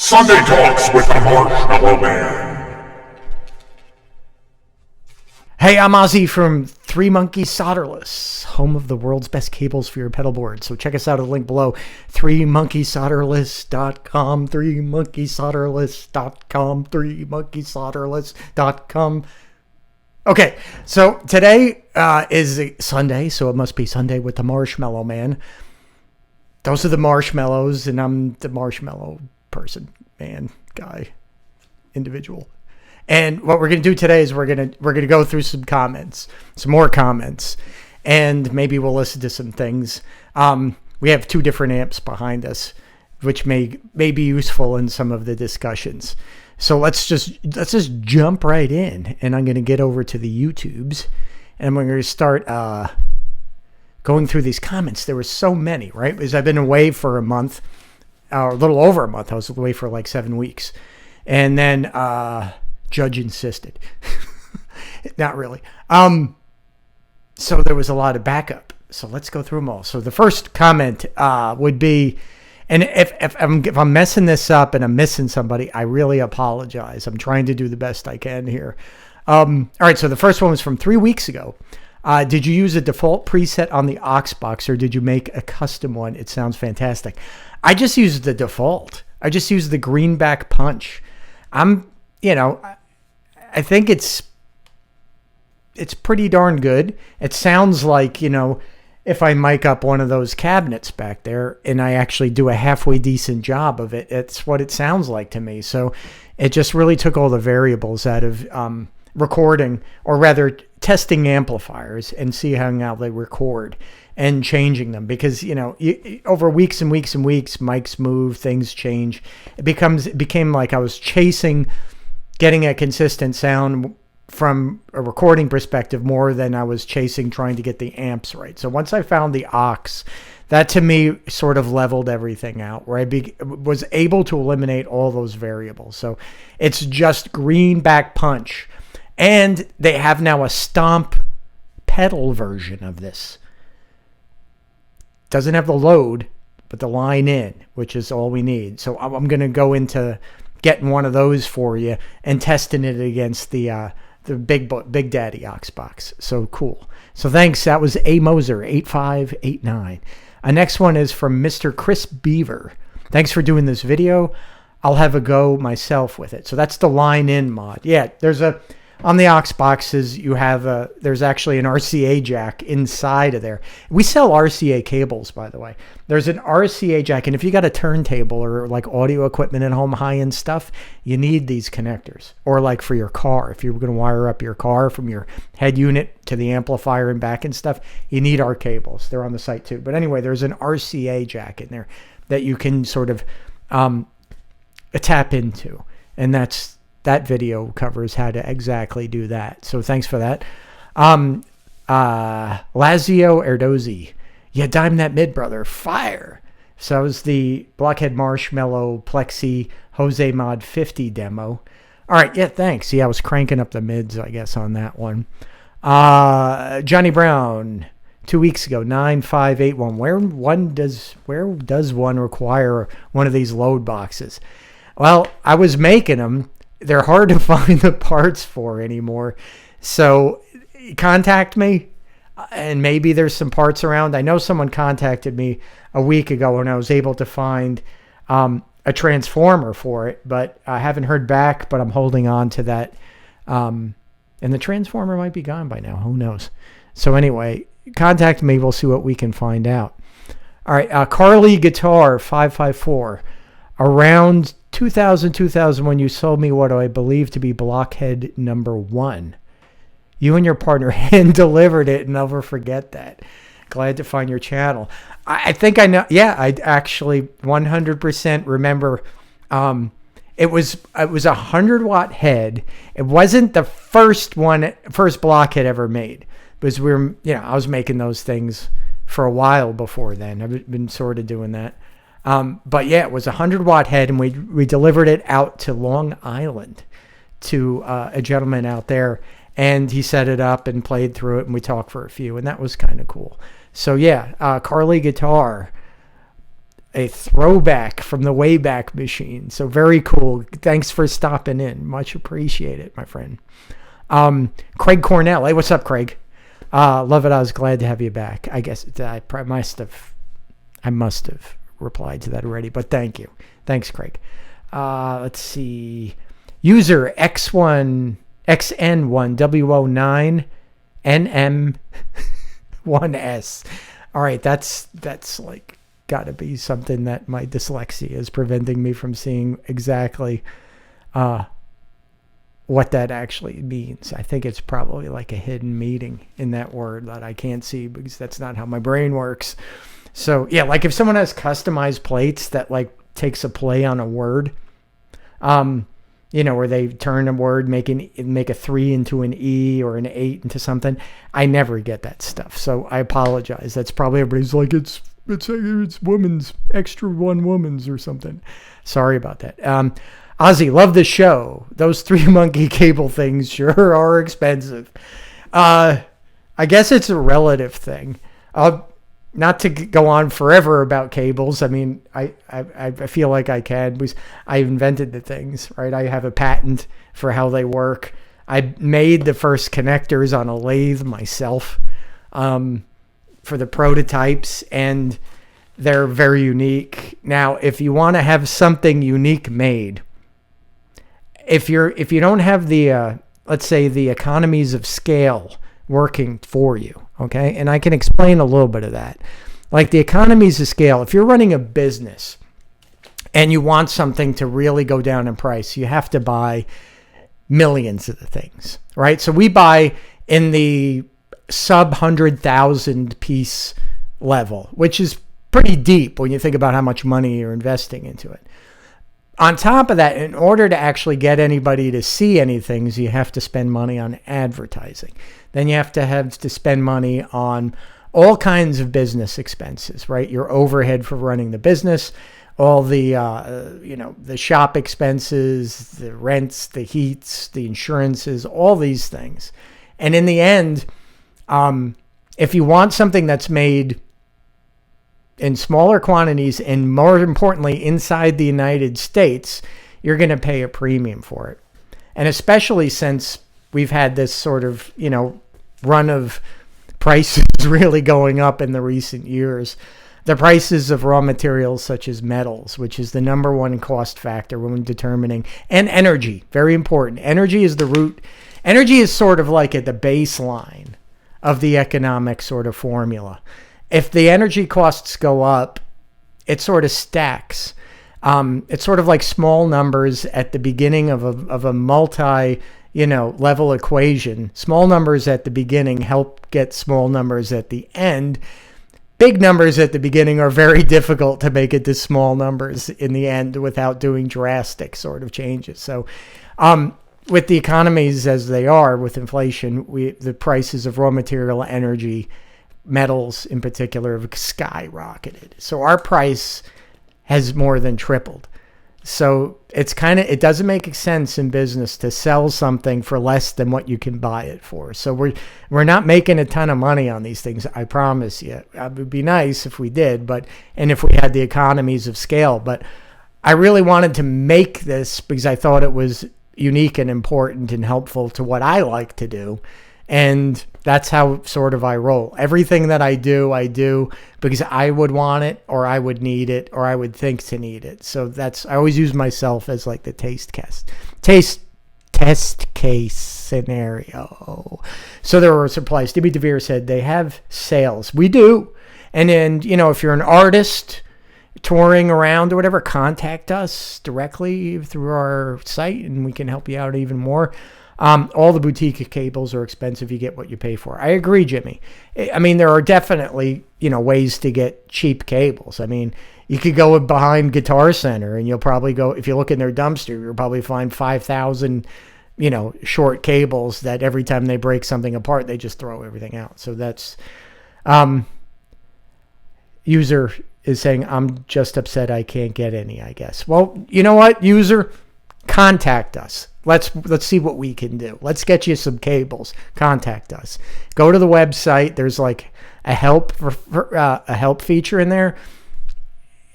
Sunday Talks with the Marshmallow Man. Hey, I'm Ossie from Three Monkeys Solderless, home of the world's best cables for your pedal board. So check us out at the link below, 3monkeysolderless.com, 3monkeysolderless.com, 3monkeysolderless.com. Okay, so today is Sunday, so it must be Sunday with the Marshmallow Man. Those are the marshmallows, and I'm the marshmallow person, man, guy, individual. And what we're going to do today is we're going to go through some more comments, and maybe we'll listen to some things. We have two different amps behind us, which may be useful in some of the discussions. So let's just jump right in, and I'm going to get over to the YouTubes, and we're going to start going through these comments. There were so many, right? Because I've been away for a month, or a little over a month. I was away for like 7 weeks, and then Judge insisted. Not really. So there was a lot of backup. So let's go through them all. So the first comment would be, and if I'm messing this up and I'm missing somebody, I really apologize. I'm trying to do the best I can here. All right, so the first one was from 3 weeks ago. Did you use a default preset on the aux box, or did you make a custom one? It sounds fantastic. I just used the default. I just used the greenback punch. I think it's pretty darn good. It sounds like, if I mic up one of those cabinets back there and I actually do a halfway decent job of it, it's what it sounds like to me. So it just really took all the variables out of recording, or rather testing amplifiers, and see how they record and changing them, because over weeks and weeks and weeks, mics move, things change. It became like I was chasing getting a consistent sound from a recording perspective more than I was chasing trying to get the amps right. So once I found the aux, that to me sort of leveled everything out, where I was able to eliminate all those variables. So it's just greenback punch. And they have now a stomp pedal version of this. Doesn't have the load, but the line in, which is all we need. So I'm going to go into getting one of those for you and testing it against the Big Daddy aux box. So cool. So thanks. That was A Moser 8589. Next one is from Mr. Chris Beaver. Thanks for doing this video. I'll have a go myself with it. So that's the line in mod. Yeah, on the aux boxes, there's actually an RCA jack inside of there. We sell RCA cables, by the way. There's an RCA jack, and if you got a turntable or like audio equipment at home, high-end stuff, you need these connectors. Or like for your car, if you're going to wire up your car from your head unit to the amplifier and back and stuff, you need our cables. They're on the site too. But anyway, there's an RCA jack in there that you can sort of tap into, and that video covers how to exactly do that. So thanks for that. Lazio Erdozi. Yeah, dime that mid, brother. Fire. So that was the Blockhead Marshmallow Plexi Jose Mod 50 demo. All right, yeah, thanks. Yeah, I was cranking up the mids, I guess, on that one. Johnny Brown, 2 weeks ago, 9581. Where does one require one of these load boxes? Well, I was making them. They're hard to find the parts for anymore. So contact me, and maybe there's some parts around. I know someone contacted me a week ago and I was able to find a transformer for it, but I haven't heard back, but I'm holding on to that. And the transformer might be gone by now. Who knows? So anyway, contact me. We'll see what we can find out. All right. Carly Guitar 554. Around 2001, you sold me what I believe to be Blockhead number 1. You and your partner hand delivered it, and never forget that. Glad to find your channel. I think I know. Yeah, I actually 100% remember. It was a 100-watt head. It wasn't the first Blockhead ever made, because I was making those things for a while before then. I've been sort of doing that. But yeah, it was a 100-watt head, and we delivered it out to Long Island to a gentleman out there, and he set it up and played through it, and we talked for a few, and that was kind of cool. So yeah, Carly Guitar, a throwback from the Wayback Machine. So very cool. Thanks for stopping in. Much appreciated, my friend. Craig Cornell. Hey, what's up, Craig? Love it. I was glad to have you back. I guess I must have replied to that already, but thank you. Thanks, Craig. Let's see. User X1W09NM1S. All right, that's like got to be something that my dyslexia is preventing me from seeing exactly what that actually means. I think it's probably like a hidden meaning in that word that I can't see because that's not how my brain works. So yeah, like if someone has customized plates that like takes a play on a word, where they turn a word, make a 3 into an E or an 8 into something. I never get that stuff. So I apologize. That's probably everybody's like, it's woman's, extra one woman's or something. Sorry about that. Ossie, love the show. Those 3 monkey cable things sure are expensive. I guess it's a relative thing. Not to go on forever about cables. I mean, I feel like I can because I invented the things, right? I have a patent for how they work. I made the first connectors on a lathe myself for the prototypes, and they're very unique. Now, if you want to have something unique made, if you don't have the let's say the economies of scale working for you, okay? And I can explain a little bit of that. Like the economies of scale, if you're running a business and you want something to really go down in price, you have to buy millions of the things, right? So we buy in the sub 100,000 piece level, which is pretty deep when you think about how much money you're investing into it. On top of that, in order to actually get anybody to see anything, you have to spend money on advertising. Then you have to spend money on all kinds of business expenses, right? Your overhead for running the business, all the the shop expenses, the rents, the heats, the insurances, all these things. And in the end, if you want something that's made in smaller quantities and more importantly inside the United States, you're going to pay a premium for it. And especially since we've had this sort of, run of prices really going up in the recent years, the prices of raw materials such as metals, which is the number one cost factor when determining, and energy, very important. Energy is the root. Energy is sort of like at the baseline of the economic sort of formula. If the energy costs go up, it sort of stacks. It's sort of like small numbers at the beginning of a multi, level equation. Small numbers at the beginning help get small numbers at the end. Big numbers at the beginning are very difficult to make it to small numbers in the end without doing drastic sort of changes. So, with the economies as they are, with inflation, the prices of raw material, energy, metals in particular have skyrocketed. So our price has more than tripled. So it doesn't make sense in business to sell something for less than what you can buy it for. So we're not making a ton of money on these things, I promise you. It would be nice if we did, and if we had the economies of scale. But I really wanted to make this because I thought it was unique and important and helpful to what I like to do. And that's how sort of I roll. Everything that I do because I would want it, or I would need it, or I would think to need it. So I always use myself as like the test case scenario. So there were supplies. DB DeVere said they have sales. We do. And then, if you're an artist touring around or whatever, contact us directly through our site and we can help you out even more. All the boutique cables are expensive. You get what you pay for. I agree, Jimmy. I mean, there are definitely, ways to get cheap cables. I mean, you could go behind Guitar Center and you'll probably go, if you look in their dumpster, you'll probably find 5,000, short cables that every time they break something apart, they just throw everything out. So that's, user is saying, I'm just upset I can't get any, I guess. Well, you know what, user? Contact us. Let's see what we can do. Let's get you some cables. Contact us. Go to the website. There's like a help feature in there.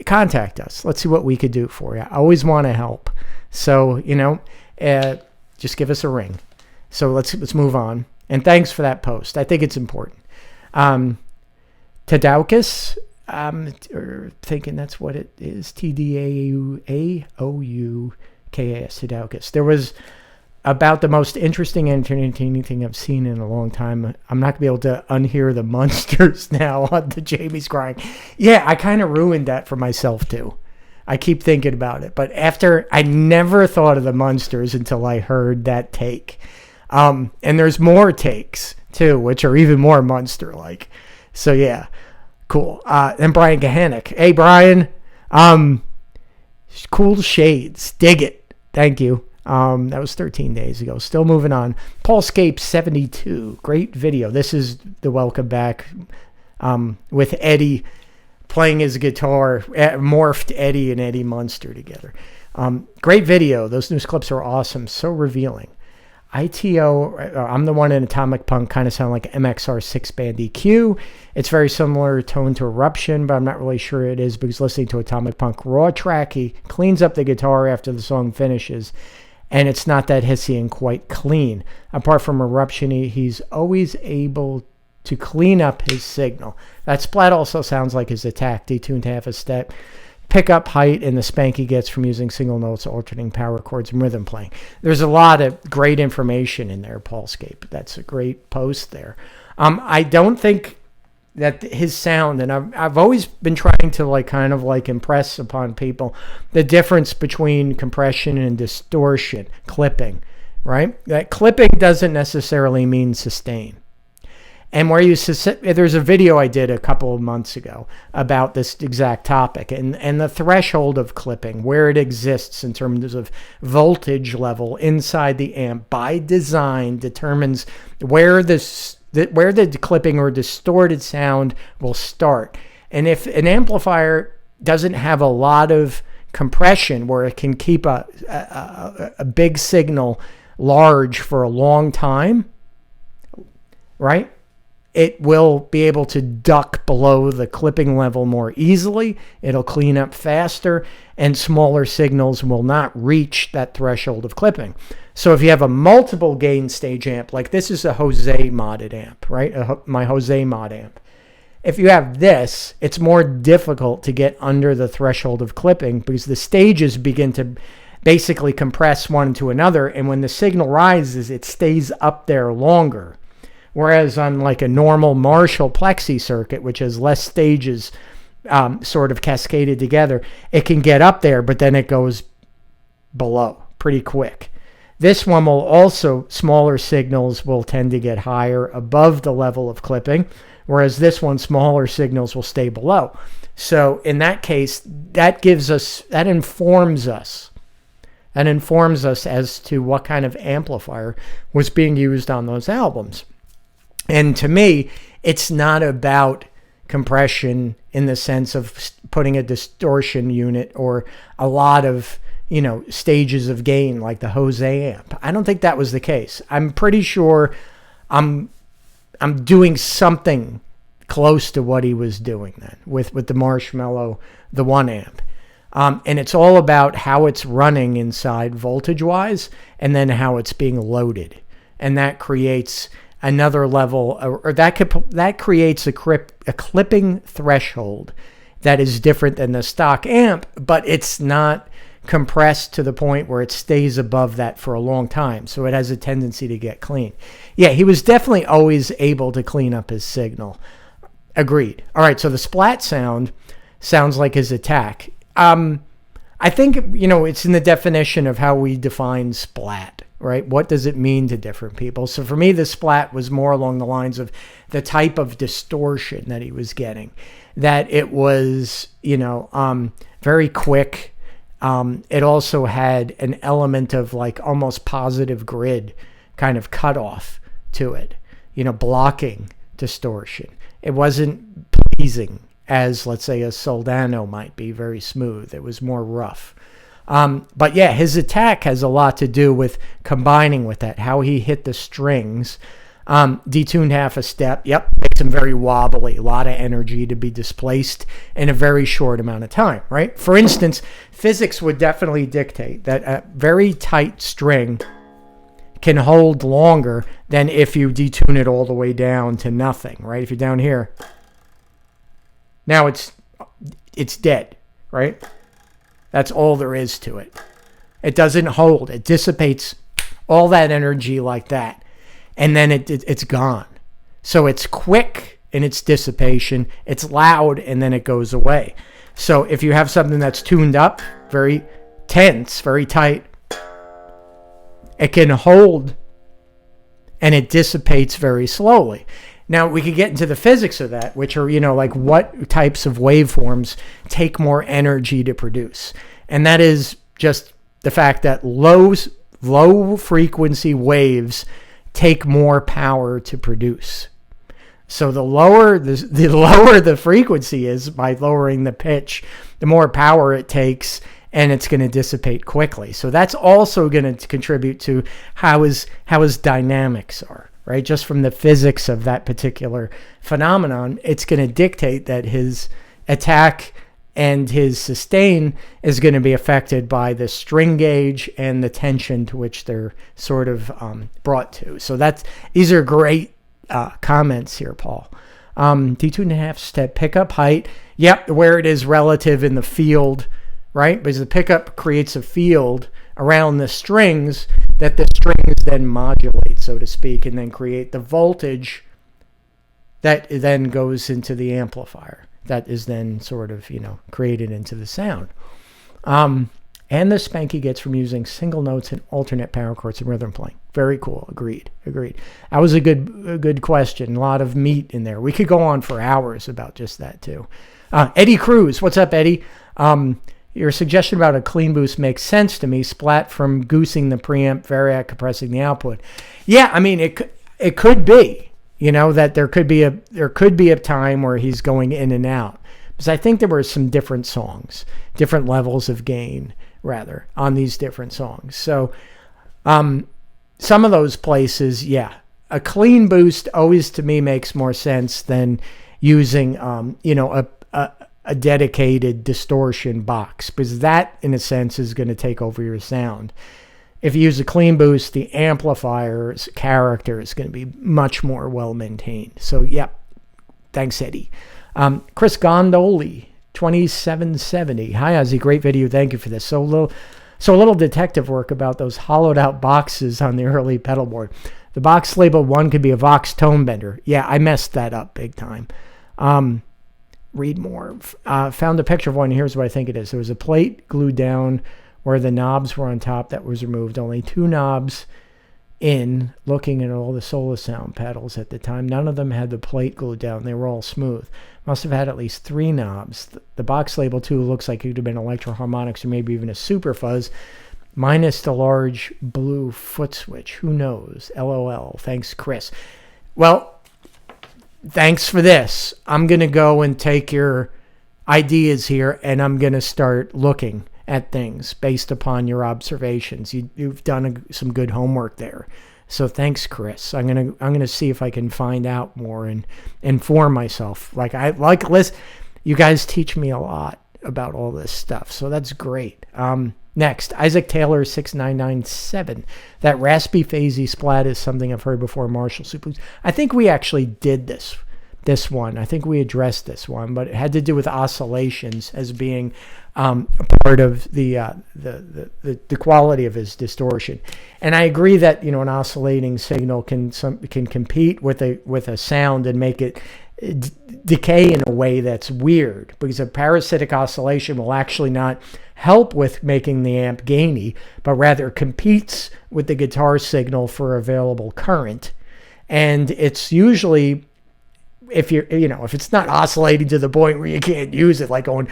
contact us. Let's see what we could do for you. I always want to help. So, just give us a ring. So let's move on. And thanks for that post. I think it's important. Tadaukus, thinking that's what it is. Tdauoukas, Tadaukus. There was about the most interesting and entertaining thing I've seen in a long time. I'm not going to be able to unhear the monsters now on the Jamie's crying. Yeah, I kind of ruined that for myself too. I keep thinking about it. But I never thought of the monsters until I heard that take. And there's more takes too, which are even more monster-like. So yeah, cool. And Brian Gahanik. Hey, Brian. Cool shades. Dig it. Thank you. That was 13 days ago. Still moving on. Paul Scape 72. Great video. This is the welcome back with Eddie playing his guitar. Morphed Eddie and Eddie Munster together. Great video. Those news clips are awesome. So revealing. ITO, I'm the one in Atomic Punk, kind of sound like MXR 6-band EQ. It's very similar tone to Eruption, but I'm not really sure it is because listening to Atomic Punk raw track, he cleans up the guitar after the song finishes, and it's not that hissy and quite clean. Apart from Eruption, he's always able to clean up his signal. That splat also sounds like his Attack, detuned half a step. Pickup height and the spank he gets from using single notes, alternating power chords, and rhythm playing. There's a lot of great information in there, Paul Scape. That's a great post there. I don't think that his sound, and I've always been trying to impress upon people the difference between compression and distortion, clipping, right? That clipping doesn't necessarily mean sustain. And there's a video I did a couple of months ago about this exact topic and the threshold of clipping, where it exists in terms of voltage level inside the amp by design determines where the clipping or distorted sound will start. And if an amplifier doesn't have a lot of compression where it can keep a big signal large for a long time, right? It will be able to duck below the clipping level more easily. It'll clean up faster, and smaller signals will not reach that threshold of clipping. So if you have a multiple gain stage amp, like this is a Jose modded amp, right? My Jose mod amp. If you have this, it's more difficult to get under the threshold of clipping because the stages begin to basically compress one to another, and when the signal rises, it stays up there longer. Whereas on like a normal Marshall plexi circuit, which has less stages sort of cascaded together, it can get up there, but then it goes below pretty quick. This one will also, smaller signals will tend to get higher above the level of clipping, whereas this one, smaller signals will stay below. So in that case, that informs us as to what kind of amplifier was being used on those albums. And to me, it's not about compression in the sense of putting a distortion unit or a lot of, stages of gain like the Jose amp. I don't think that was the case. I'm pretty sure I'm doing something close to what he was doing then with the Marshmallow, the 1 amp. And it's all about how it's running inside voltage-wise and then how it's being loaded. And that creates another level, or that creates a clipping threshold that is different than the stock amp, but it's not compressed to the point where it stays above that for a long time. So it has a tendency to get clean. Yeah, he was definitely always able to clean up his signal. Agreed. All right, so the splat sounds like his Attack. I think, it's in the definition of how we define splat, right? What does it mean to different people? So for me, the splat was more along the lines of the type of distortion that he was getting, that it was, very quick. It also had an element of like almost positive grid kind of cutoff to it, blocking distortion. It wasn't pleasing as, let's say, a Soldano might be, very smooth. It was more rough. But yeah, his Attack has a lot to do with combining with that, how he hit the strings, Detuned half a step. Yep, makes them very wobbly. A lot of energy to be displaced in a very short amount of time, right? For instance, physics would definitely dictate that a very tight string can hold longer than if you detune it all the way down to nothing, right? If you're down here, now it's dead, right? That's all there is to it. It doesn't hold. It dissipates all that energy like that, and then it's gone. So it's quick in its dissipation. It's loud, and then it goes away. So if you have something that's tuned up, very tense, very tight, it can hold, and it dissipates very slowly. Now, we could get into the physics of that, which are, like what types of waveforms take more energy to produce. And that is just the fact that low frequency waves take more power to produce. So the lower the frequency is, by lowering the pitch, the more power it takes, and it's going to dissipate quickly. So that's also going to contribute to how his dynamics are, right? Just from the physics of that particular phenomenon, it's going to dictate that his attack and his sustain is going to be affected by the string gauge and the tension to which they're sort of brought to. So these are great comments here, Paul. D2.5 step pickup height. Yep, where it is relative in the field, right? Because the pickup creates a field around the strings that the strings then modulate, so to speak, and then create the voltage that then goes into the amplifier. That is then sort of, created into the sound. And the spank he gets from using single notes and alternate power chords and rhythm playing. Very cool. Agreed. That was a good question. A lot of meat in there. We could go on for hours about just that too. Eddie Cruz. What's up, Eddie? Your suggestion about a clean boost makes sense to me. Splat from goosing the preamp, Variac compressing the output. Yeah, I mean, it could be. That there could be a time where he's going in and out, because I think there were some different songs, different levels of gain rather on these different songs. So some of those places, yeah, a clean boost always to me makes more sense than using a dedicated distortion box, because that in a sense is going to take over your sound. If you use a clean boost, the amplifier's character is going to be much more well maintained. So, yeah, thanks, Eddie. Chris Gondoli, 2770. Hi, Ozzy. Great video. Thank you for this. So a little detective work about those hollowed out boxes on the early pedal board. The box label 1 could be a Vox tone bender. Yeah, I messed that up big time. Read more. Found a picture of one. Here's what I think it is. There was a plate glued down where the knobs were on top that was removed. Only 2 knobs in, looking at all the Solar Sound pedals at the time. None of them had the plate glued down. They were all smooth. Must have had at least 3 knobs. The box label 2 looks like it could have been electro harmonics or maybe even a super fuzz, minus the large blue foot switch. Who knows? LOL. Thanks, Chris. Well, thanks for this. I'm going to go and take your ideas here, and I'm going to start looking at things based upon your observations. You've done some good homework there. So thanks, Chris. I'm gonna see if I can find out more and inform myself. You guys teach me a lot about all this stuff, so that's great. Next, Isaac Taylor 6997. That raspy phasey splat is something I've heard before. Marshall Super. I think we actually did this one. I think we addressed this one, but it had to do with oscillations as being a part of the quality of his distortion. And I agree that an oscillating signal can compete with a sound and make it decay in a way that's weird, because a parasitic oscillation will actually not help with making the amp gainy, but rather competes with the guitar signal for available current. And it's usually, if it's not oscillating to the point where you can't use it, like going,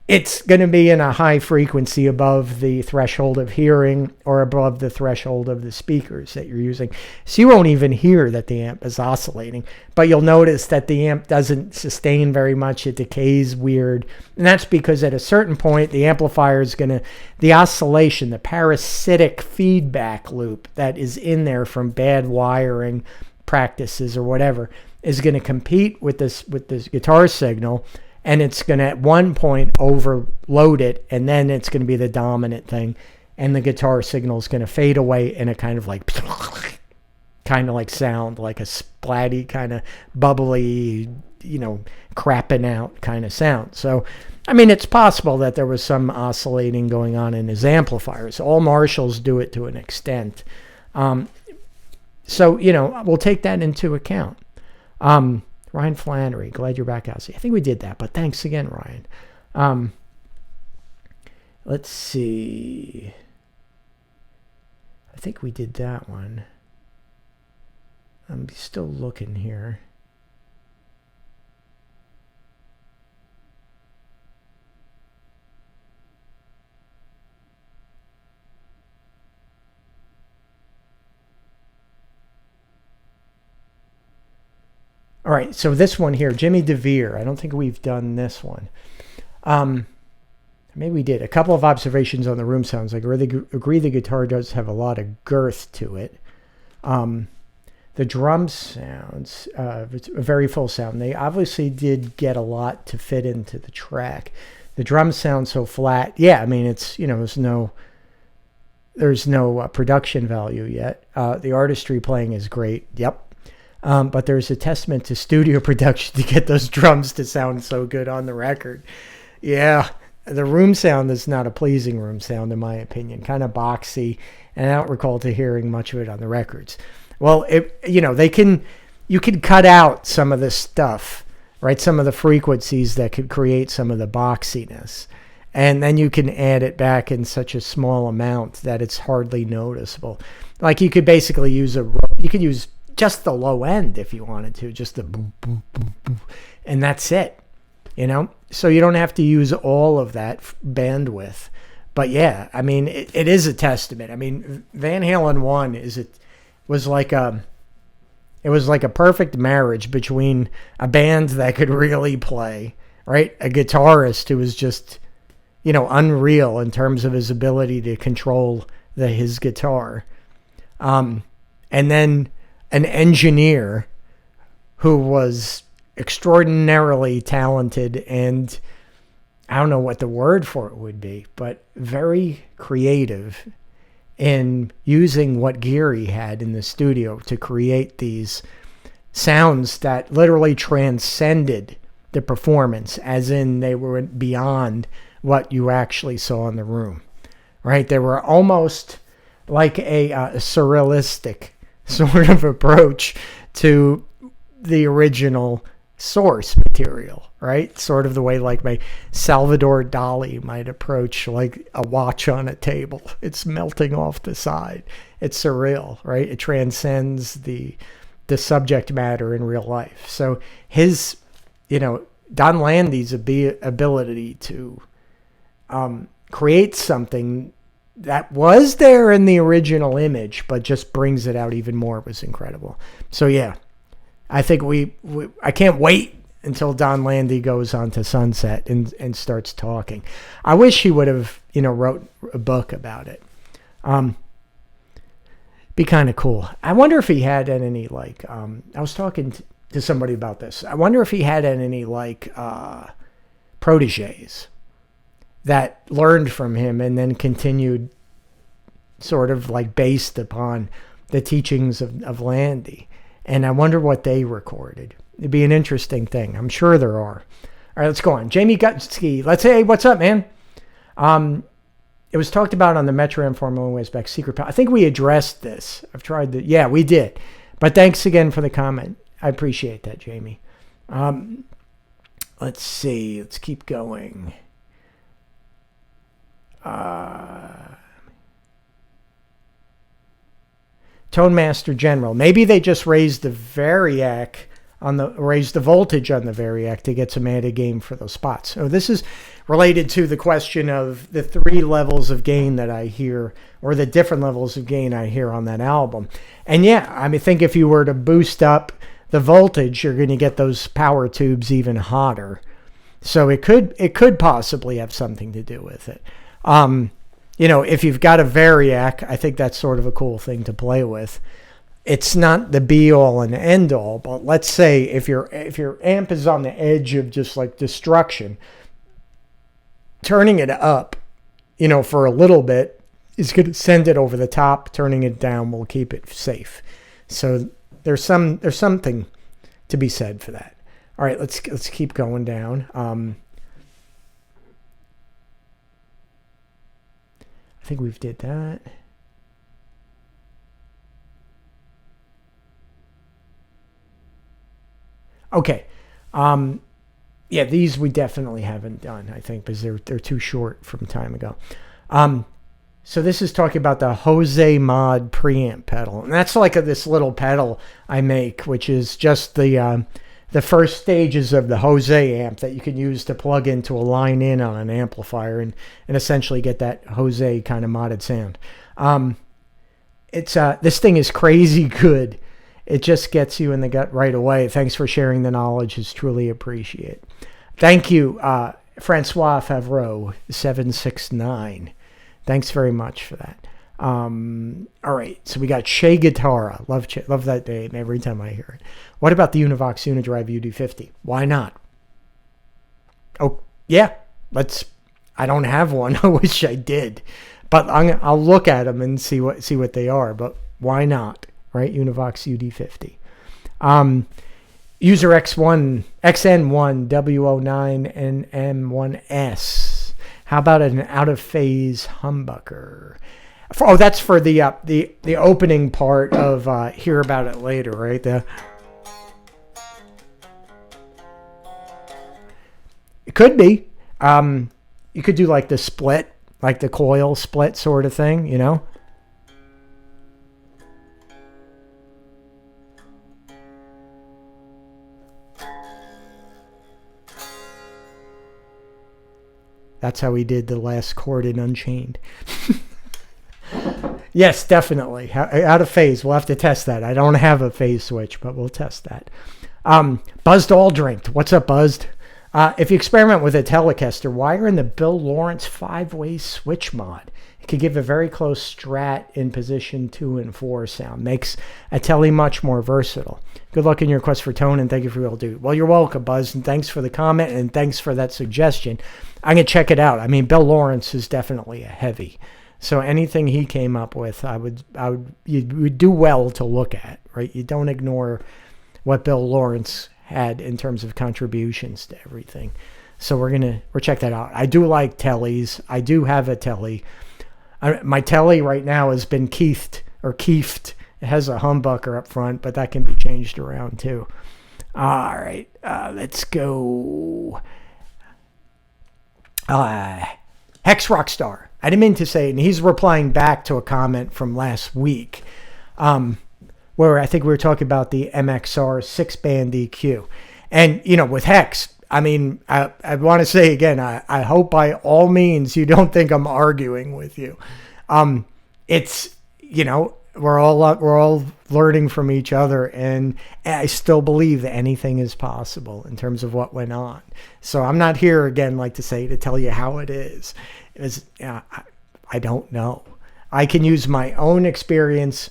it's going to be in a high frequency above the threshold of hearing or above the threshold of the speakers that you're using. So you won't even hear that the amp is oscillating, but you'll notice that the amp doesn't sustain very much. It decays weird. And that's because at a certain point, the amplifier is going to, the oscillation, the parasitic feedback loop that is in there from bad wiring practices or whatever is going to compete with this guitar signal. And it's going to, at one point, overload it, and then it's going to be the dominant thing. And the guitar signal is going to fade away in a kind of like sound, like a splatty, kind of bubbly, crapping out kind of sound. So, I mean, it's possible that there was some oscillating going on in his amplifiers. All Marshalls do it to an extent. So, we'll take that into account. Ryan Flannery, glad you're back, Ossie. I think we did that, but thanks again, Ryan. Let's see. I think we did that one. I'm still looking here. All right, so this one here, Jimmy DeVere. I don't think we've done this one. Maybe we did. A couple of observations on the room sounds. I agree the guitar does have a lot of girth to it. The drum sounds, it's a very full sound. They obviously did get a lot to fit into the track. The drums sound so flat. Yeah, I mean, it's, there's no production value yet. The artistry playing is great. Yep. But there's a testament to studio production to get those drums to sound so good on the record. Yeah, the room sound is not a pleasing room sound, in my opinion. Kind of boxy, and I don't recall to hearing much of it on the records. Well, you could cut out some of the stuff, right? Some of the frequencies that could create some of the boxiness. And then you can add it back in such a small amount that it's hardly noticeable. Like you could basically use just the low end if you wanted to, just the boom, boom, boom, boom, and that's it, So you don't have to use all of that bandwidth. But yeah, I mean, it is a testament. I mean, Van Halen 1 was like a perfect marriage between a band that could really play, right? A guitarist who was just, unreal in terms of his ability to control his guitar. And then an engineer who was extraordinarily talented and I don't know what the word for it would be, but very creative in using what gear he had in the studio to create these sounds that literally transcended the performance, as in they were beyond what you actually saw in the room, right? They were almost like a surrealistic sort of approach to the original source material, right? Sort of the way like my Salvador Dali might approach like a watch on a table. It's melting off the side. It's surreal, right? It transcends the subject matter in real life. So his, Don Landy's ability to create something that was there in the original image, but just brings it out even more was incredible. So yeah, I think I can't wait until Don Landy goes on to Sunset and starts talking. I wish he would have, wrote a book about it. Be kind of cool. I wonder if he had any I was talking to somebody about this. I wonder if he had any proteges that learned from him and then continued sort of like based upon the teachings of Landy. And I wonder what they recorded. It'd be an interesting thing. I'm sure there are. All right, let's go on. Jamie Gutsky. Let's say, hey, what's up, man? It was talked about on the Metro M Formula Ways Back Secret Power. I think we addressed this. Yeah, we did. But thanks again for the comment. I appreciate that, Jamie. Let's see. Let's keep going. Tone Master General. Maybe they just raised the Variac raise the voltage on the Variac to get some added gain for those spots. So this is related to the question of the 3 levels of gain that I hear, or the different levels of gain I hear on that album. And yeah, I mean, think if you were to boost up the voltage, you're going to get those power tubes even hotter. So it could possibly have something to do with it. If you've got a Variac, I think that's sort of a cool thing to play with. It's not the be all and end all, but let's say if your amp is on the edge of just like destruction, turning it up, for a little bit is going to send it over the top. Turning it down will keep it safe. So there's something to be said for that. All right, let's keep going down. I think we've did that. Okay. Yeah, these we definitely haven't done, I think, because they're too short from time ago. So this is talking about the Jose Mod preamp pedal. And that's like this little pedal I make, which is just the first stages of the Jose amp that you can use to plug into a line in on an amplifier and essentially get that Jose kind of modded sound. This thing is crazy good. It just gets you in the gut right away. Thanks for sharing the knowledge. It's truly appreciated. Thank you, Francois Favreau, 769. Thanks very much for that. All right, so we got Che Guitarra. Love that name every time I hear it. What about the Univox Unidrive UD50? Why not? Oh, yeah, I don't have one. I wish I did. But I'll look at them and see what they are. But why not? Right, Univox UD50. User X1, XN1, W09, and M1S. How about an out-of-phase humbucker? Oh, that's for the opening part of Hear About It Later, right? It could be. You could do like the split, like the coil split sort of thing, That's how he did the last chord in Unchained. Yes, definitely. Out of phase. We'll have to test that. I don't have a phase switch, but we'll test that. Buzzed Aldrink. What's up, Buzzed? If you experiment with a Telecaster, wire in the Bill Lawrence 5-way switch mod. It could give a very close strat in position 2 and 4 sound. Makes a Tele much more versatile. Good luck in your quest for tone, and thank you for your dude. Well, you're welcome, Buzz, and thanks for the comment, and thanks for that suggestion. I'm going to check it out. I mean, Bill Lawrence is definitely a heavy. So anything he came up with, you would do well to look at, right? You don't ignore what Bill Lawrence had in terms of contributions to everything. So we'll check that out. I do like Teles. I do have a Tele. My Tele right now has been keefed. It has a humbucker up front, but that can be changed around too. All right, let's go. Hex Rockstar. I didn't mean to say it, and he's replying back to a comment from last week, where I think we were talking about the MXR 6-band EQ. And, with Hex, I mean, I want to say again, I hope by all means you don't think I'm arguing with you. It's, we're all learning from each other, and I still believe that anything is possible in terms of what went on. So I'm not here again, to tell you how it is. I don't know. I can use my own experience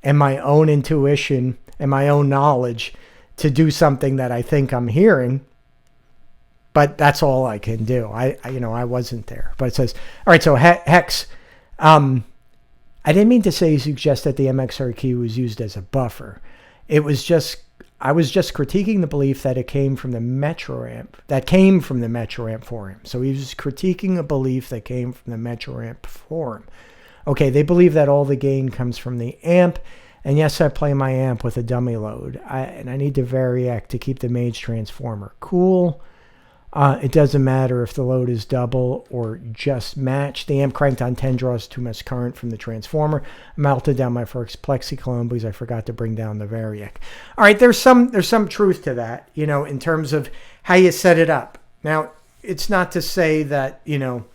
and my own intuition and my own knowledge to do something that I think I'm hearing, but that's all I can do. I wasn't there. But it says, all right, so Hex, I didn't mean to suggest that the MXR key was used as a buffer. I was just critiquing the belief that it came from the Metro amp, forum. So he was critiquing a belief that came from the Metro amp forum. Okay, they believe that all the gain comes from the amp. And yes, I play my amp with a dummy load. And I need the Variac to keep the Mage transformer cool. It doesn't matter if the load is double or just match. The amp cranked on 10 draws too much current from the transformer. I melted down my first plexicologne because I forgot to bring down the Variac. All right, there's some truth to that, in terms of how you set it up. Now, it's not to say that, you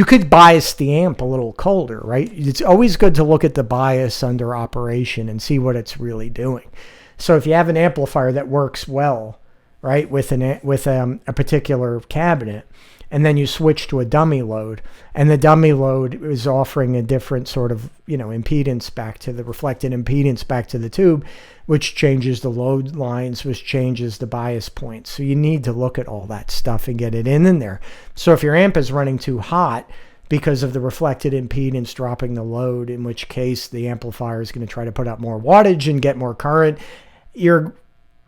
could bias the amp a little colder, right? It's always good to look at the bias under operation and see what it's really doing. So if you have an amplifier that works well, right, with a particular cabinet, and then you switch to a dummy load, and the dummy load is offering a different sort of, impedance back to the reflected impedance back to the tube, which changes the load lines, which changes the bias points. So you need to look at all that stuff and get it in there. So if your amp is running too hot because of the reflected impedance dropping the load, in which case the amplifier is going to try to put out more wattage and get more current, you're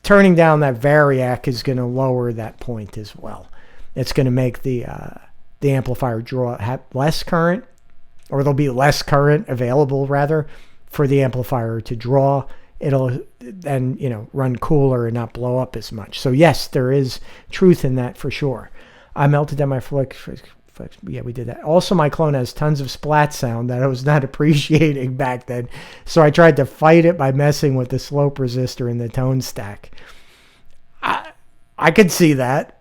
turning down that Variac is going to lower that point as well. It's going to make the amplifier draw less current, or there'll be less current available rather for the amplifier to draw. It'll then run cooler and not blow up as much. So yes, there is truth in that for sure. I melted down my flex. Yeah, we did that. Also, my clone has tons of splat sound that I was not appreciating back then. So I tried to fight it by messing with the slope resistor in the tone stack. I could see that,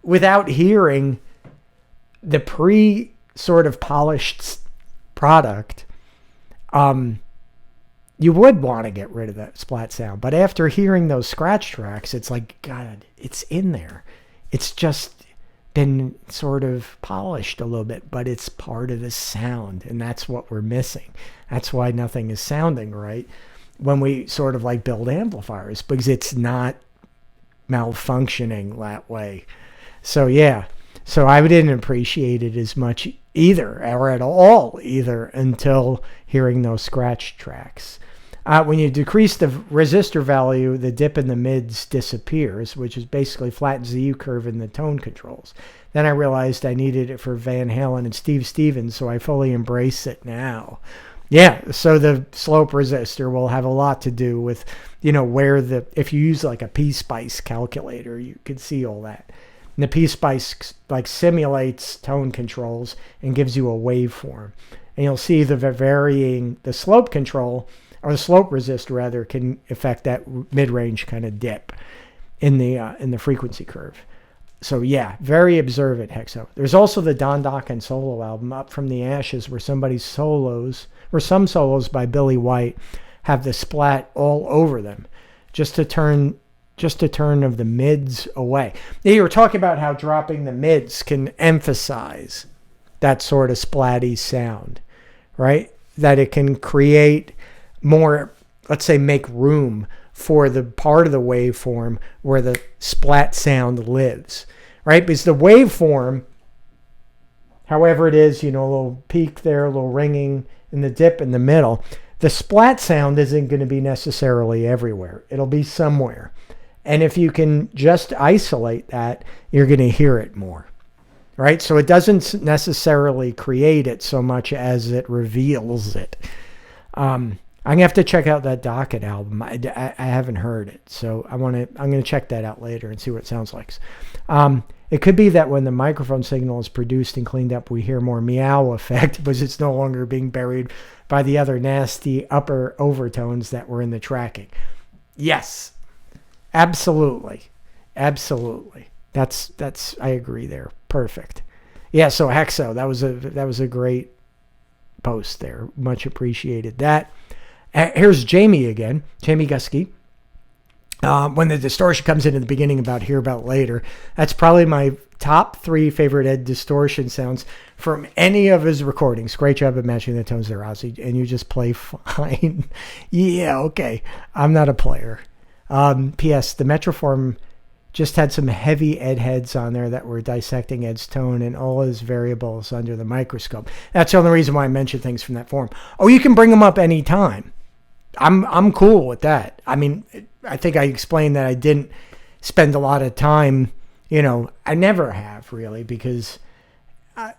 without hearing the sort of polished product, you would want to get rid of that splat sound. But after hearing those scratch tracks, it's like, God, it's in there. It's just been sort of polished a little bit, but it's part of the sound, and that's what we're missing. That's why nothing is sounding right when we sort of like build amplifiers, because it's not malfunctioning that way. So yeah, so I didn't appreciate it as much either, or at all either, until hearing those scratch tracks. When you decrease the resistor value, the dip in the mids disappears, which is basically flattens the U curve in the tone controls. Then I realized I needed it for Van Halen and Steve Stevens, so I fully embrace it now. Yeah, so the slope resistor will have a lot to do with, where if you use like a P-Spice calculator, you could see all that. And the P-Spice like simulates tone controls and gives you a waveform. And you'll see the slope control, or the slope resistor rather, can affect that mid-range kind of dip in the frequency curve. So yeah, very observant, Hexo. There's also the Don Dokken solo album, Up From the Ashes, where some solos by Billy White have the splat all over them, just to turn of the mids away. Now, you were talking about how dropping the mids can emphasize that sort of splatty sound, right? That it can create more, let's say, make room for the part of the waveform where the splat sound lives, right? Because the waveform, however it is, a little peak there, a little ringing in the dip in the middle, the splat sound isn't going to be necessarily everywhere. It'll be somewhere. And if you can just isolate that, you're going to hear it more, right? So it doesn't necessarily create it so much as it reveals it. I'm gonna have to check out that Dokken album. I haven't heard it, so I'm gonna check that out later and see what it sounds like. It could be that when the microphone signal is produced and cleaned up, we hear more meow effect because it's no longer being buried by the other nasty upper overtones that were in the tracking. Yes, absolutely. That's I agree there. Perfect. Yeah. So Hexo, that was a great post there. Much appreciated that. Here's Jamie again, Jamie Gusky. When the distortion comes in at the beginning hear about later, that's probably my top 3 favorite Ed distortion sounds from any of his recordings. Great job at matching the tones there, Ossie, and you just play fine. Yeah, okay. I'm not a player. P.S. The Metroform just had some heavy Ed heads on there that were dissecting Ed's tone and all his variables under the microscope. That's the only reason why I mention things from that forum. Oh, you can bring them up anytime. I'm cool with that. I mean, I think I explained that I didn't spend a lot of time, I never have really, because I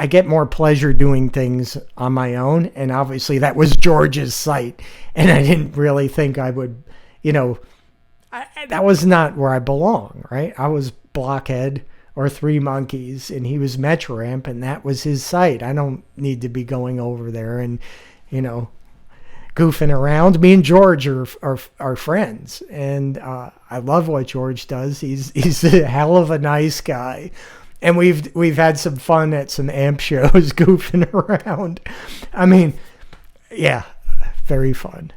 get more pleasure doing things on my own. And obviously that was George's site. And I didn't really think I would, that was not where I belong, right? I was Blockhead or Three Monkeys, and he was Metro Amp, and that was his site. I don't need to be going over there and, goofing around. Me and George are friends, and I love what George does. He's a hell of a nice guy, and we've had some fun at some amp shows goofing around. I mean, yeah, very fun.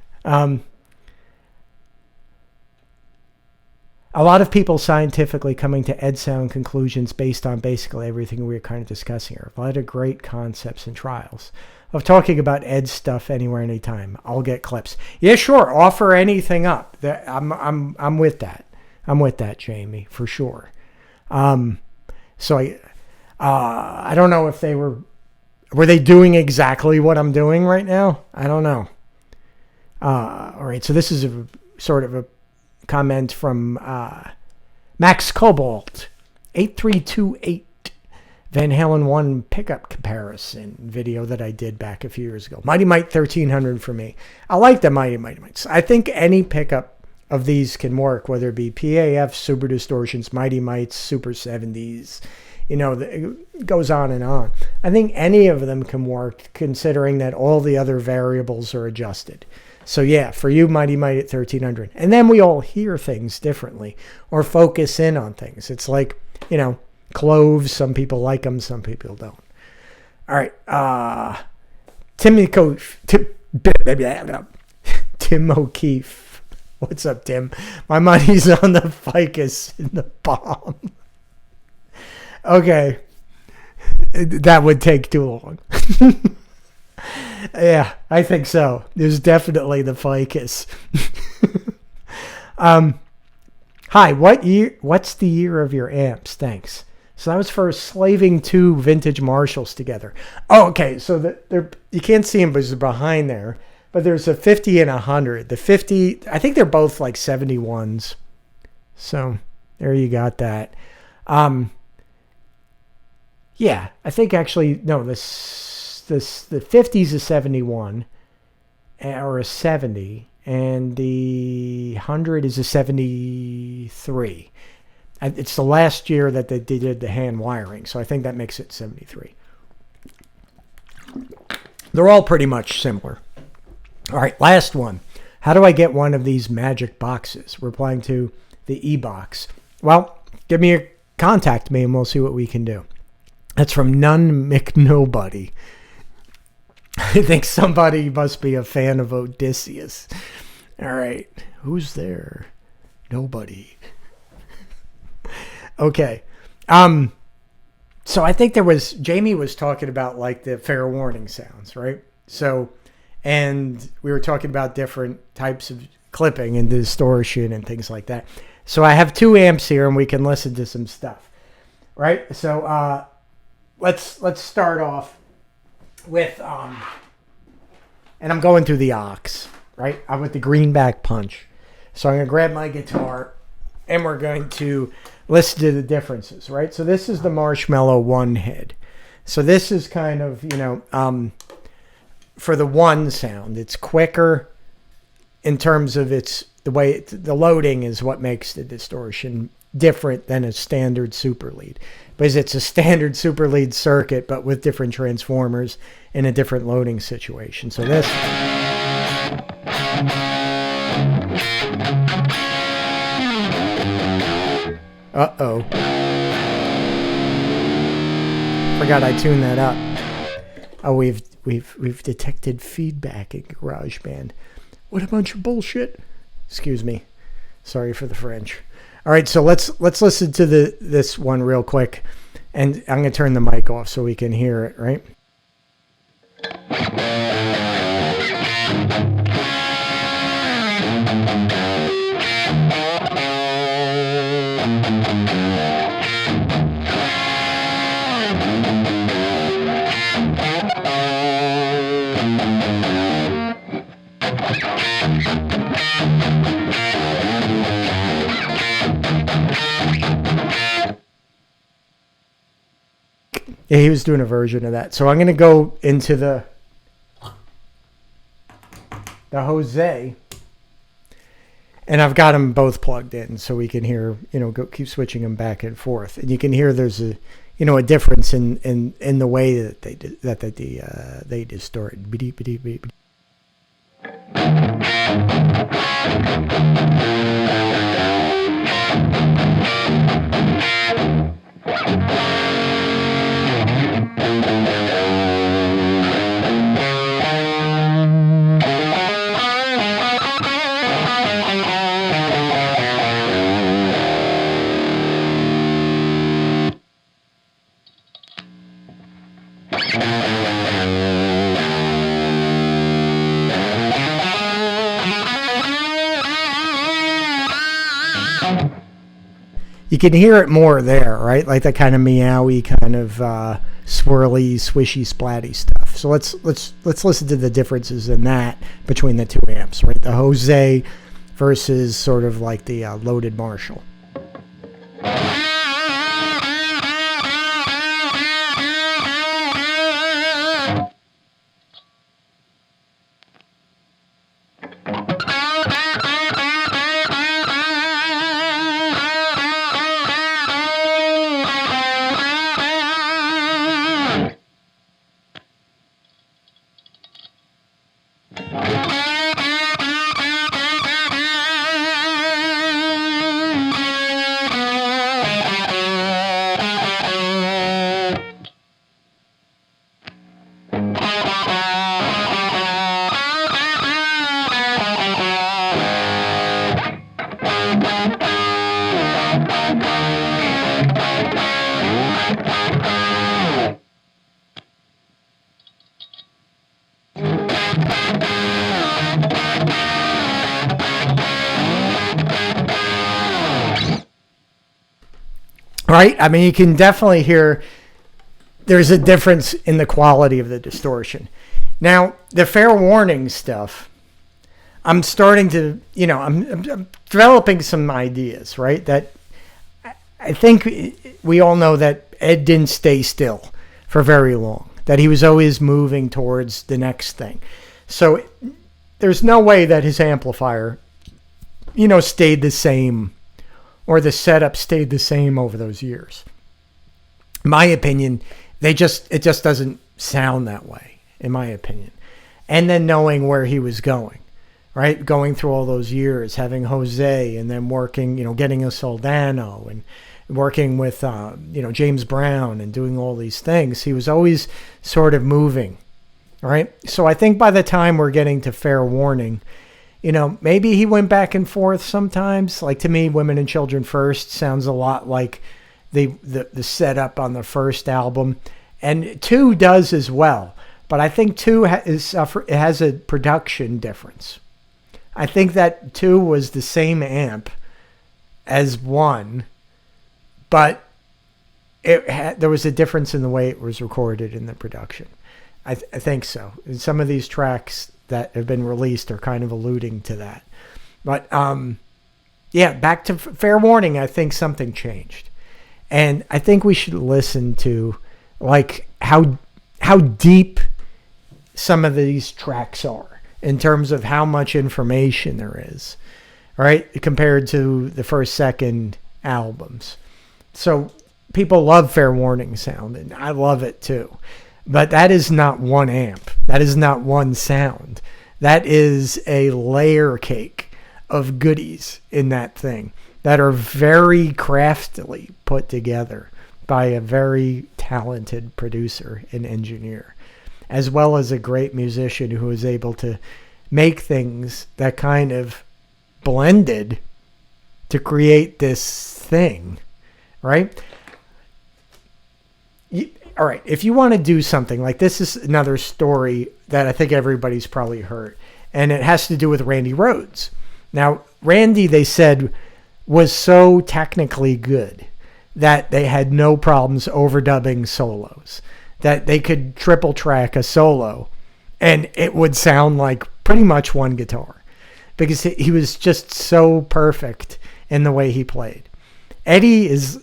A lot of people scientifically coming to Ed Sound conclusions based on basically everything we were kind of discussing here. A lot of great concepts and trials of talking about Ed stuff anywhere, anytime. I'll get clips. Yeah, sure. Offer anything up. I'm with that. I'm with that, Jamie, for sure. So I don't know if were they doing exactly what I'm doing right now? I don't know. All right. So this is a sort of a comment from Max Cobalt 8328 Van Halen 1 pickup comparison video that I did back a few years ago. Mighty Mite 1300 for me. I like the Mighty Mites. I think any pickup of these can work, whether it be PAF, Super Distortions, Mighty Mites, Super 70s. It goes on and on. I think any of them can work, considering that all the other variables are adjusted. So yeah, for you, Mighty Mite at 1300. And then we all hear things differently or focus in on things. It's like, cloves. Some people like them, some people don't. All right. Tim O'Keefe. What's up, Tim? My money's on the ficus in the bomb. Okay. That would take too long. Yeah, I think so. There's definitely the ficus. Hi, what's the year of your amps? Thanks. So that was for slaving two vintage Marshalls together. Oh, okay. So you can't see them, but they're behind there. But there's a 50 and a 100. The 50, I think they're both like 71s. So there you got that. Yeah, I think actually, no, the 50's a 71 or a 70, and the 100 is a 73. It's the last year that they did the hand wiring, so I think that makes it 73. They're all pretty much similar. All right, last one. How do I get one of these magic boxes? Replying to the e-box. Well, contact me and we'll see what we can do. That's from None McNobody. I think somebody must be a fan of Odysseus. All right, who's there? Nobody. Okay. So I think Jamie was talking about like the fair warning sounds, right? So, and we were talking about different types of clipping and distortion and things like that. So I have two amps here and we can listen to some stuff, right? So, let's start off with, and I'm going through the aux, right? I'm with the greenback punch. So I'm going to grab my guitar and we're going to listen to the differences, right? So this is the Marshmallow one head. So this is kind of, for the one sound, it's quicker in terms of the way the loading is what makes the distortion different than a standard super lead. Because it's a standard super lead circuit, but with different transformers in a different loading situation. So this. Uh-oh. Forgot I tuned that up. Oh, we've detected feedback in GarageBand. What a bunch of bullshit. Excuse me. Sorry for the French. All right, so let's listen to this one real quick, and I'm going to turn the mic off so we can hear it, right? Yeah, he was doing a version of that. So I'm going to go into the Jose. And I've got them both plugged in so we can hear, keep switching them back and forth. And you can hear there's a difference in the way that they distort. You can hear it more there, right? Like that kind of meowy, kind of swirly, swishy, splatty stuff. So let's listen to the differences in that between the two amps, right? The Jose versus sort of like the loaded Marshall. Right? I mean, you can definitely hear there's a difference in the quality of the distortion. Now, the fair warning stuff, I'm starting to, I'm developing some ideas, right? That I think we all know that Ed didn't stay still for very long, that he was always moving towards the next thing. So there's no way that his amplifier, stayed the same, or the setup stayed the same over those years. In my opinion, it just doesn't sound that way, in my opinion. And then knowing where he was going, right? Going through all those years, having Jose, and then working, getting a Soldano, and working with, James Brown, and doing all these things. He was always sort of moving, right? So I think by the time we're getting to Fair Warning, maybe he went back and forth sometimes. Like, to me, Women and Children First sounds a lot like the setup on the first album. And 2 does as well. But I think 2 has a production difference. I think that 2 was the same amp as 1, but there was a difference in the way it was recorded in the production. I think so. And some of these tracks that have been released are kind of alluding to that. But back to Fair Warning, I think something changed. And I think we should listen to like how deep some of these tracks are in terms of how much information there is, right? Compared to the first, second albums. So people love Fair Warning sound, and I love it too. But that is not one amp. That is not one sound. That is a layer cake of goodies in that thing that are very craftily put together by a very talented producer and engineer, as well as a great musician who was able to make things that kind of blended to create this thing, right? All right, if you want to do something like this, is another story that I think everybody's probably heard, and it has to do with Randy Rhoads. Now, Randy, they said, was so technically good that they had no problems overdubbing solos, that they could triple track a solo and it would sound like pretty much one guitar, because he was just so perfect in the way he played. Eddie's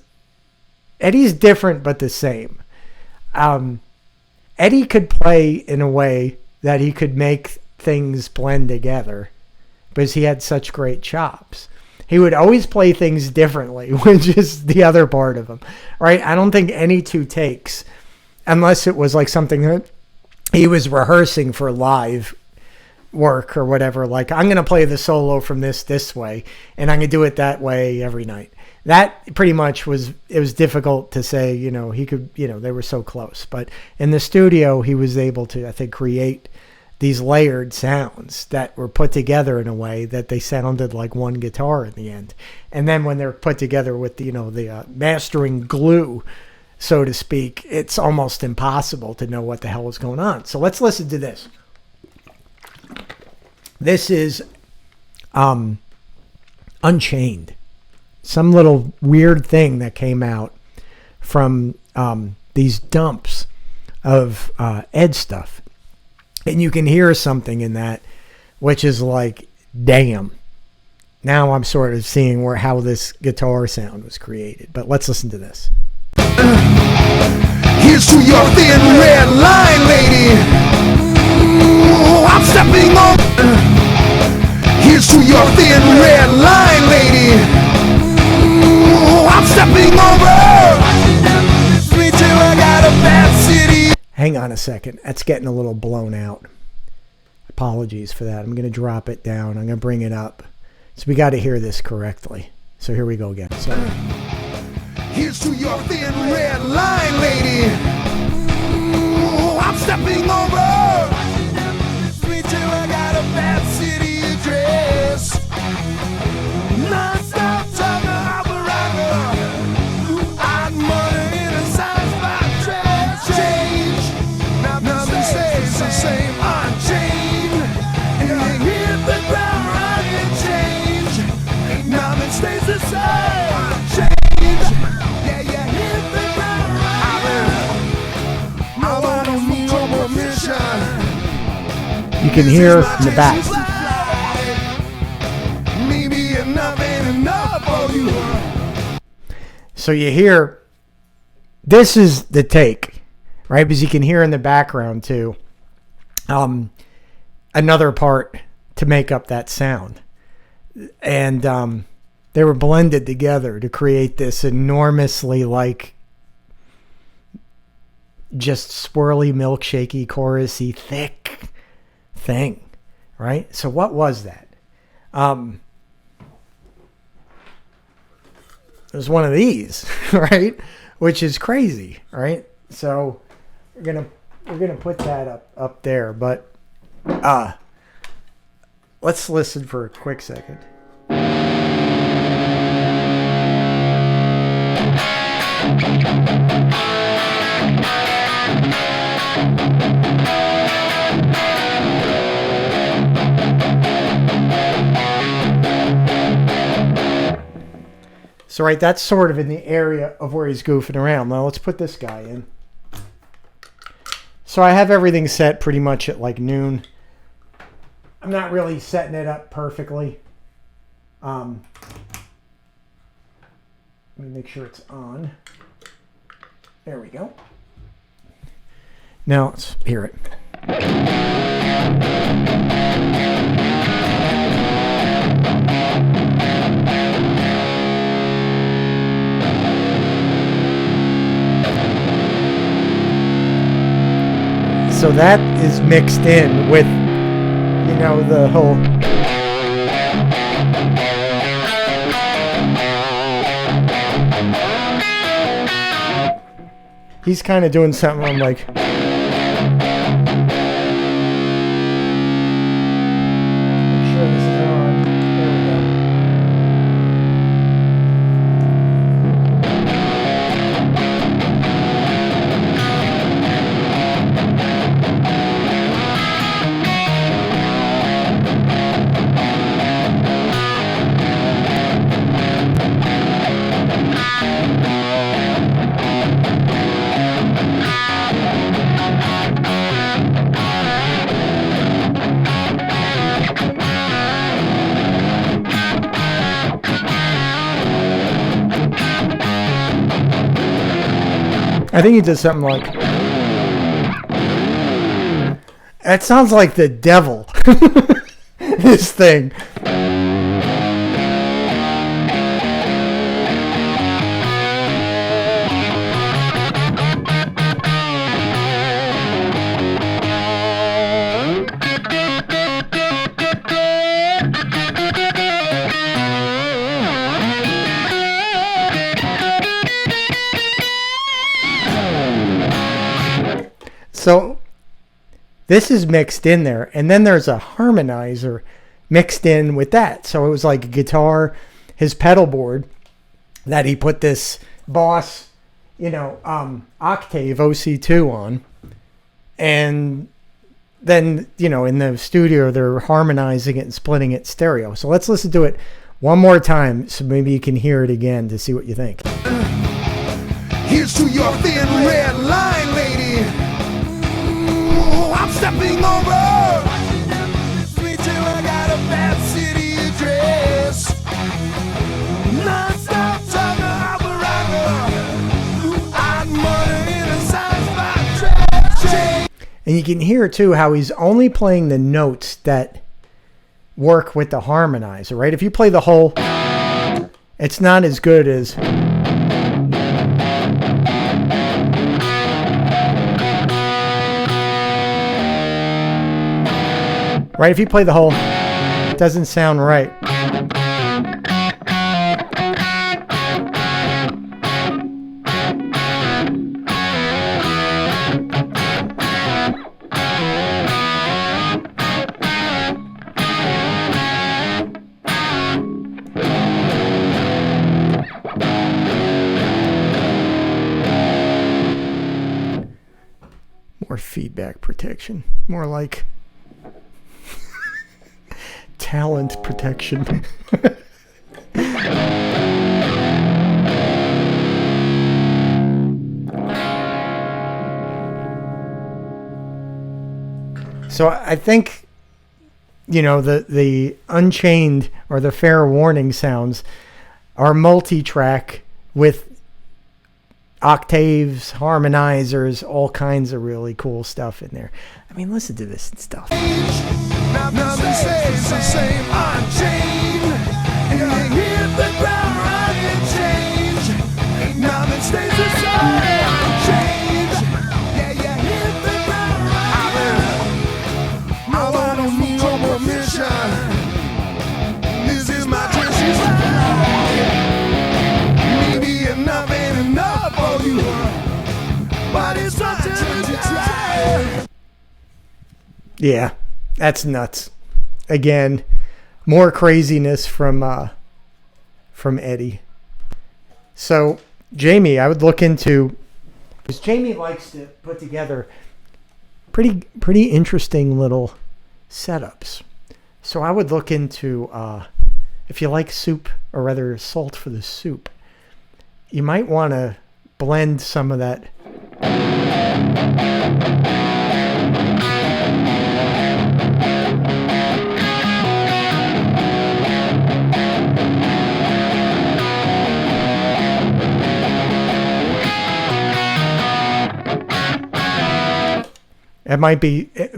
different but the same. Eddie could play in a way that he could make things blend together because he had such great chops. He would always play things differently, which is the other part of him, right? I don't think any two takes, unless it was like something that he was rehearsing for live work or whatever. Like, I'm going to play the solo from this way, and I'm going to do it that way every night. That pretty much was, it was difficult to say, you know, he could, you know, they were so close. But in the studio, he was able to, I think, create these layered sounds that were put together in a way that they sounded like one guitar in the end. And then when they're put together with, you know, the mastering glue, so to speak, it's almost impossible to know what the hell is going on. So let's listen to this. This is Unchained. Some little weird thing that came out from these dumps of Ed stuff. And you can hear something in that, which is like, damn. Now I'm sort of seeing how this guitar sound was created. But let's listen to this. Here's to your thin red line, lady. I'm stepping over. Here's to your thin red line, lady. I'm stepping over. Me too, I got a bad city. Hang on a second. That's getting a little blown out. Apologies for that. I'm going to drop it down. I'm going to bring it up. So we got to hear this correctly. So here we go again. Sorry. Here's to your thin red line, lady. I'm stepping over. Me too, I got a bad city address. Non-stop talking operator. Odd money in a size 5 dress. Change. Nothing stays the same. Unchained. And you hit the ground running. Change. Nothing stays the same. Unchained. Yeah, you hit the ground running. I don't need your permission. You can hear in the back. Maybe enough ain't enough for you. So you hear, this is the take, right? Because you can hear in the background too, another part to make up that sound. And they were blended together to create this enormously like just swirly, milkshakey, chorusy, thick thing, right? So what was that? It was one of these, right? Which is crazy, right? So we're gonna put that up there, but let's listen for a quick second. So, right, that's sort of in the area of where he's goofing around. Now, let's put this guy in. So, I have everything set pretty much at like noon. I'm not really setting it up perfectly. Let me make sure it's on. There we go. Now, let's hear it. So that is mixed in with, you know, the whole... He's kind of doing something I'm like... Make sure this is on. There we go. I think he did something like... That sounds like the devil. This thing. This is mixed in there, and then there's a harmonizer mixed in with that. So it was like a guitar, his pedal board that he put this Boss, octave OC2 on, and then in the studio they're harmonizing it and splitting it stereo. So let's listen to it one more time, so maybe you can hear it again to see what you think. Here's to your thin red line, lady. Ooh, I'm stepping over. Sweet till I got a bad city address. Non-stop talking operator. Blue-eyed mother in a sci-fi trash. And you can hear too how he's only playing the notes that work with the harmonizer, right? If you play the whole, it's not as good as. Right? If you play the whole, it doesn't sound right. More feedback protection. More like talent protection. So I think, the Unchained or the Fair Warning sounds are multi-track with octaves, harmonizers, all kinds of really cool stuff in there. I mean, listen to this and stuff. Nothing stays the same, unchained. And you hit the ground running, change. Nothing stays the same, unchained. Yeah, you hit the ground running. I'm on a global mission. This is my dream. Maybe enough ain't enough for you, but it's my turn to try. Yeah, that's nuts. Again, more craziness from Eddie. So Jamie, I would look into, because Jamie likes to put together pretty interesting little setups. So I would look into if you like soup, or rather salt for the soup, you might want to blend some of that. It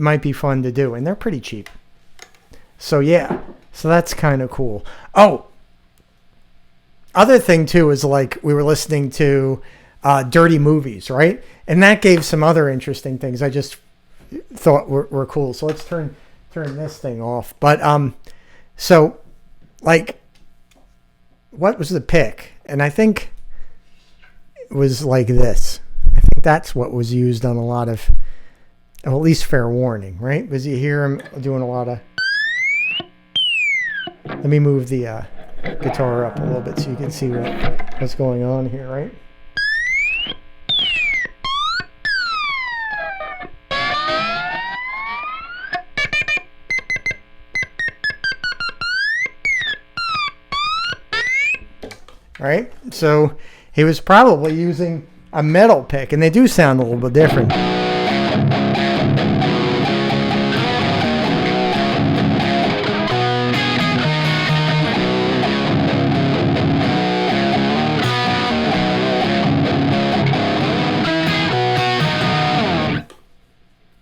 might be fun to do, and they're pretty cheap. So yeah, so that's kind of cool. Oh, other thing too is, like, we were listening to Dirty Movies, right? And that gave some other interesting things I just thought were cool. So let's turn this thing off. But so, like, what was the pick? And I think it was like this. I think that's what was used on a lot of, well, at least Fair Warning, right? Because you hear him doing a lot of. Let me move the guitar up a little bit so you can see what's going on here, right? Right? So he was probably using a metal pick, and they do sound a little bit different.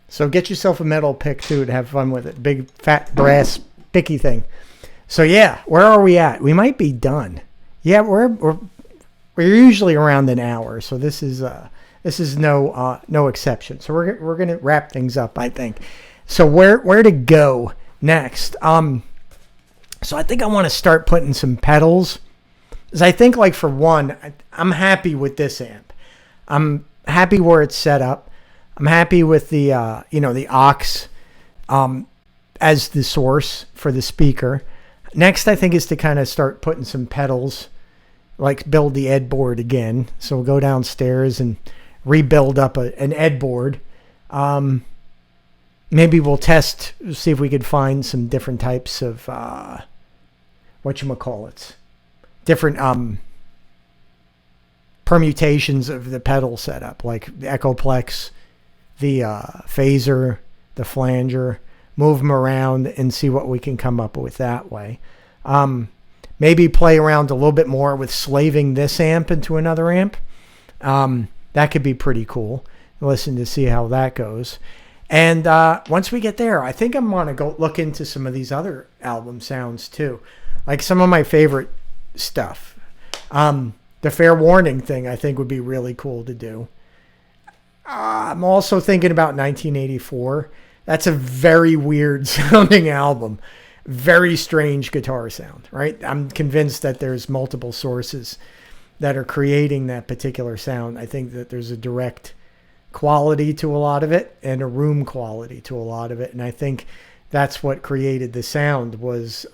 So get yourself a metal pick too and have fun with it. Big fat brass picky thing. So yeah, where are we at? We might be done. Yeah, we're usually around an hour, so this is no exception. So we're gonna wrap things up, I think. So where to go next? So I think I want to start putting some pedals, because I think, like, for one, I'm happy with this amp. I'm happy where it's set up. I'm happy with the the aux as the source for the speaker. Next, I think, is to kind of start putting some pedals, like build the Ed board again. So we'll go downstairs and rebuild up an Ed board. Maybe we'll see if we could find some different types of different permutations of the pedal setup, like the Echoplex, the phaser, the flanger. Move them around and see what we can come up with that way. Maybe play around a little bit more with slaving this amp into another amp. That could be pretty cool. Listen to see how that goes. And once we get there, I think I'm going to go look into some of these other album sounds too. Like some of my favorite stuff. The Fair Warning thing I think would be really cool to do. I'm also thinking about 1984. That's a very weird sounding album. Very strange guitar sound, right? I'm convinced that there's multiple sources that are creating that particular sound. I think that there's a direct quality to a lot of it and a room quality to a lot of it. And I think that's what created the sound was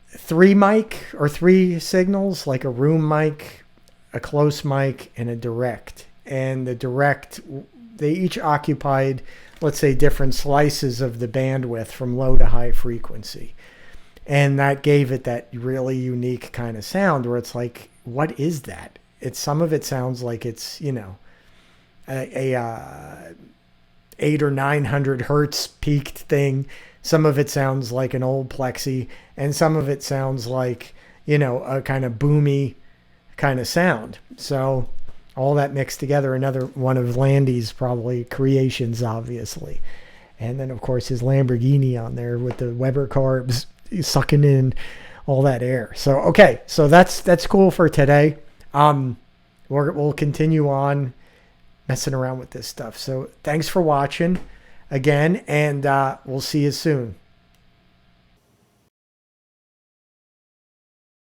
3 signals, like a room mic, a close mic, and a direct. And the direct, they each occupied, let's say, different slices of the bandwidth from low to high frequency. And that gave it that really unique kind of sound where it's like, what is that? Some of it sounds like it's, a 800 or 900 hertz peaked thing. Some of it sounds like an old plexi, and some of it sounds like, a kind of boomy kind of sound. So all that mixed together, another one of Landy's probably creations, obviously. And then, of course, his Lamborghini on there with the Weber carbs sucking in all that air. So, okay. So that's cool for today. We'll continue on messing around with this stuff. So thanks for watching again, and we'll see you soon.